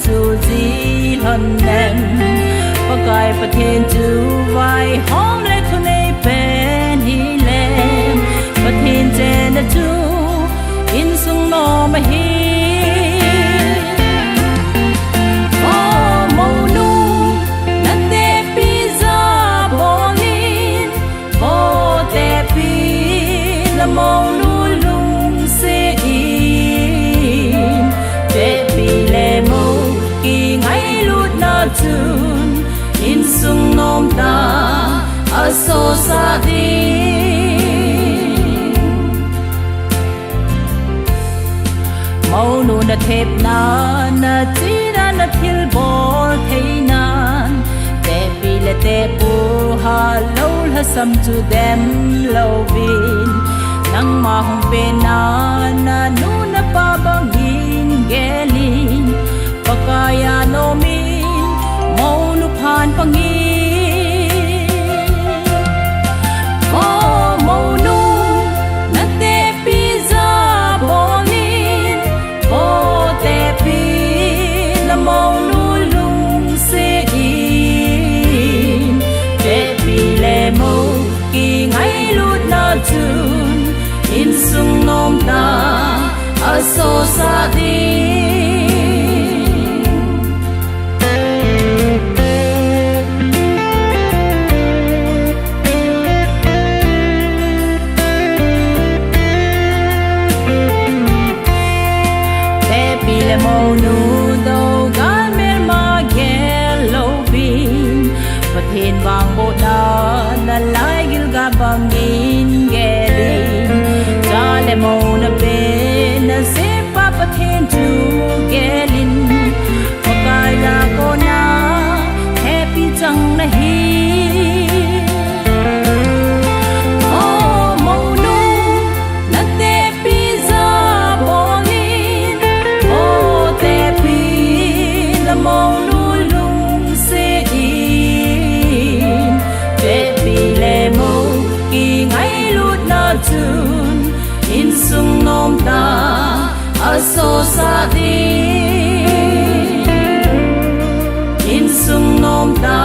จูจีหล่นแนมปะกายประเทศจูไว้หอมและทุนในเป็นฮีแลมประเทศเจนจูอินสุงโนมาฮีมองลูลุงเสียอินเจ็บปีเลโมกีไงลุดนาจุนอินสุงนมตาอโซซาดีมองนูนเทปนานาจีนานาทิลบอลเทนานเจ็บปีเลเตปูฮาโลลซัมจูเดมโลบินnang mahong penana nuna pabangin gelin pakaya nomin maulupan pangin oh maunu nate pizza bolin oh tepi la maululung sein tepi lemo ki ngai lut na chun in sung nom ta a so sa di te pile mo nu do gan mer ma gel lo bin pathin wang bo da na lai gil ga bangin gelin le mo na be na se pa pathin tu gelin pakai la ko na happy chang na hi oh mo nu na te pizza bolin oh te pi la mo nu lung se in te pi le mo ki ngai lut na tu in sung nom ta a so sa di in sung nom ta